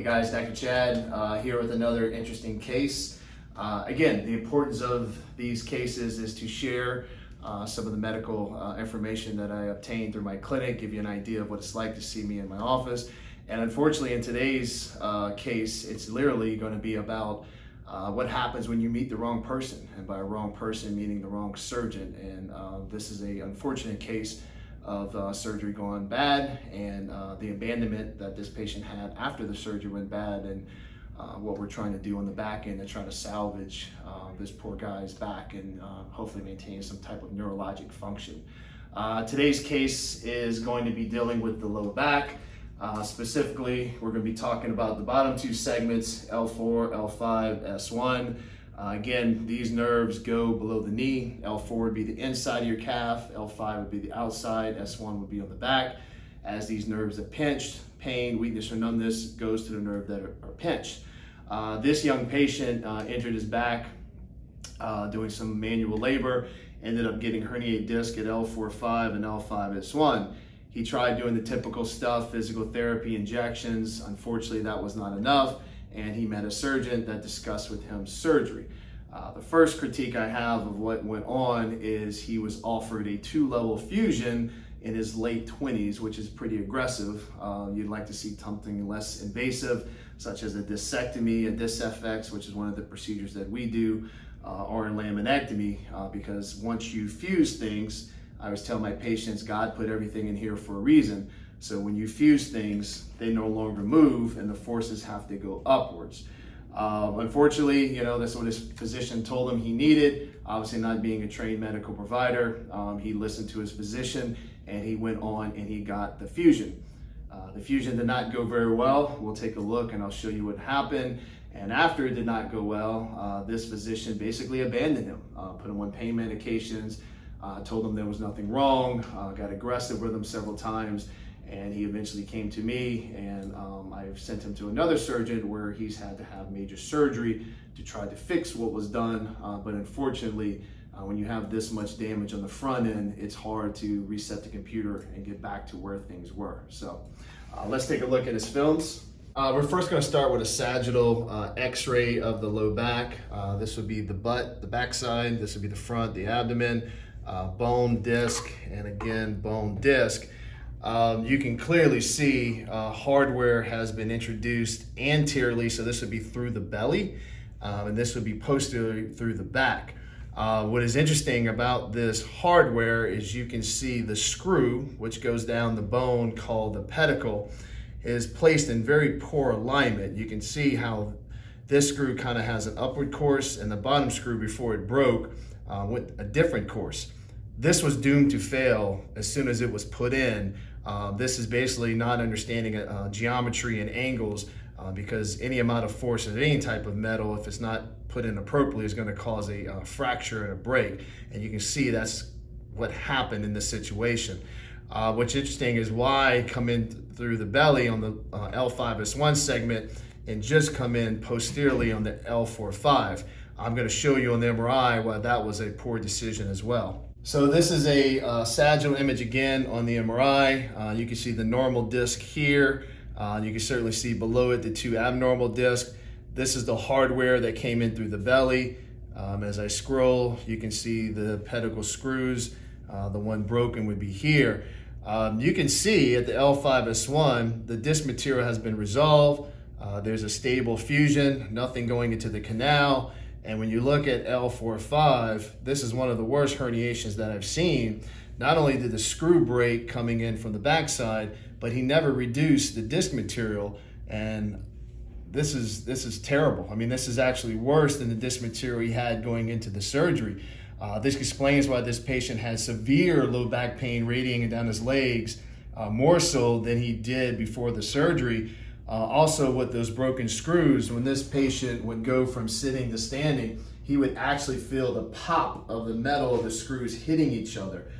guys, Dr. Chad here with another interesting case. Again, the importance of these cases is to share some of the medical information that I obtained through my clinic, give you an idea of what it's like to see me in my office. And unfortunately, in today's case, it's literally going to be about what happens when you meet the wrong person, and by wrong person meaning the wrong surgeon. And this is an unfortunate case of surgery gone bad, and the abandonment that this patient had after the surgery went bad, and what we're trying to do on the back end to try to salvage this poor guy's back and hopefully maintain some type of neurologic function. Today's case is going to be dealing with the low back. Specifically, we're going to be talking about the bottom two segments, L4, L5, S1. Again, these nerves go below the knee. L4 would be the inside of your calf, L5 would be the outside, S1 would be on the back. As these nerves are pinched, pain, weakness, or numbness goes to the nerve that are pinched. This young patient injured his back doing some manual labor, ended up getting herniated disc at L4-5 and L5-S1. He tried doing the typical stuff, physical therapy, injections. Unfortunately, that was not enough, and he met a surgeon that discussed with him surgery. The first critique I have of what went on is he was offered a 2-level fusion in his late 20s, which is pretty aggressive. You'd like to see something less invasive, such as a discectomy, a disFX, which is one of the procedures that we do, or a laminectomy, because once you fuse things, I always tell my patients, God put everything in here for a reason. So when you fuse things, they no longer move and the forces have to go upwards. Unfortunately, that's what his physician told him he needed. Obviously, not being a trained medical provider, he listened to his physician and he went on and he got the fusion. The fusion did not go very well. We'll take a look and I'll show you what happened. And after it did not go well, this physician basically abandoned him, put him on pain medications, told him there was nothing wrong, got aggressive with him several times, and he eventually came to me, and I've sent him to another surgeon where he's had to have major surgery to try to fix what was done. But unfortunately, when you have this much damage on the front end, it's hard to reset the computer and get back to where things were. So let's take a look at his films. We're first going to start with a sagittal x-ray of the low back. This would be the butt, the backside. This would be the front, the abdomen, bone, disc, and again, bone, disc. You can clearly see hardware has been introduced anteriorly, so this would be through the belly, and this would be posteriorly through the back. What is interesting about this hardware is you can see the screw, which goes down the bone called the pedicle, is placed in very poor alignment. You can see how this screw kind of has an upward course, and the bottom screw, before it broke, went a different course. This was doomed to fail as soon as it was put in. This is basically not understanding geometry and angles, because any amount of force of any type of metal, if it's not put in appropriately, is going to cause a fracture and a break. And you can see that's what happened in this situation. What's interesting is why come in through the belly on the L5-S1 segment and just come in posteriorly on the L4-5. I'm going to show you on the MRI why that was a poor decision as well. So this is a sagittal image again on the MRI. You can see the normal disc here. You can certainly see below it the two abnormal discs. This is the hardware that came in through the belly. As I scroll, you can see the pedicle screws. The one broken would be here. You can see at the L5-S1, the disc material has been resolved. There's a stable fusion, nothing going into the canal. And when you look at L4-5, this is one of the worst herniations that I've seen. Not only did the screw break coming in from the backside, but he never reduced the disc material. And this is terrible. I mean, this is actually worse than the disc material he had going into the surgery. This explains why this patient has severe low back pain radiating down his legs, more so than he did before the surgery. Also, with those broken screws, when this patient would go from sitting to standing, he would actually feel the pop of the metal of the screws hitting each other.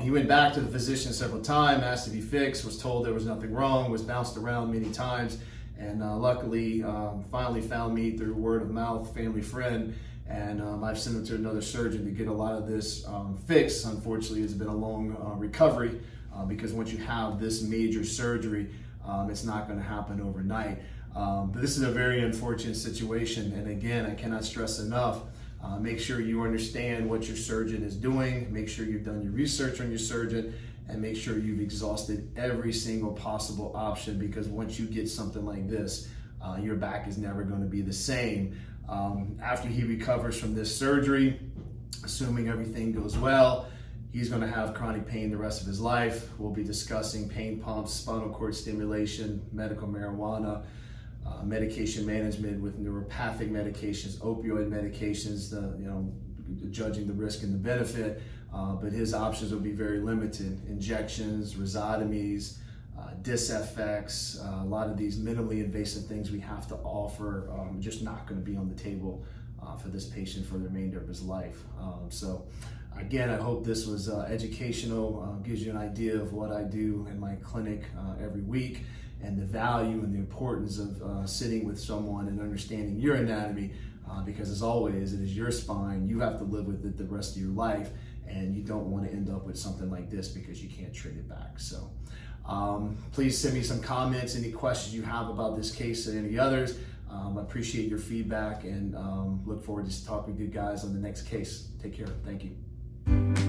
He went back to the physician several times, asked to be fixed, was told there was nothing wrong, was bounced around many times, and luckily finally found me through word of mouth, family friend, and I've sent him to another surgeon to get a lot of this fixed. Unfortunately, it's been a long recovery because once you have this major surgery, it's not going to happen overnight. But this is a very unfortunate situation, and again, I cannot stress enough, make sure you understand what your surgeon is doing, make sure you've done your research on your surgeon, and make sure you've exhausted every single possible option, because once you get something like this, your back is never going to be the same. After he recovers from this surgery, assuming everything goes well, he's going to have chronic pain the rest of his life. We'll be discussing pain pumps, spinal cord stimulation, medical marijuana, medication management with neuropathic medications, opioid medications, judging the risk and the benefit. But his options will be very limited. Injections, rhizotomies, DisFX, a lot of these minimally invasive things we have to offer, just not going to be on the table for this patient for the remainder of his life. So again, I hope this was educational, gives you an idea of what I do in my clinic every week, and the value and the importance of sitting with someone and understanding your anatomy, because as always, it is your spine. You have to live with it the rest of your life, and you don't want to end up with something like this because you can't trade it back. So please send me some comments, any questions you have about this case and any others. I appreciate your feedback, and look forward to talking with you guys on the next case. Take care. Thank you.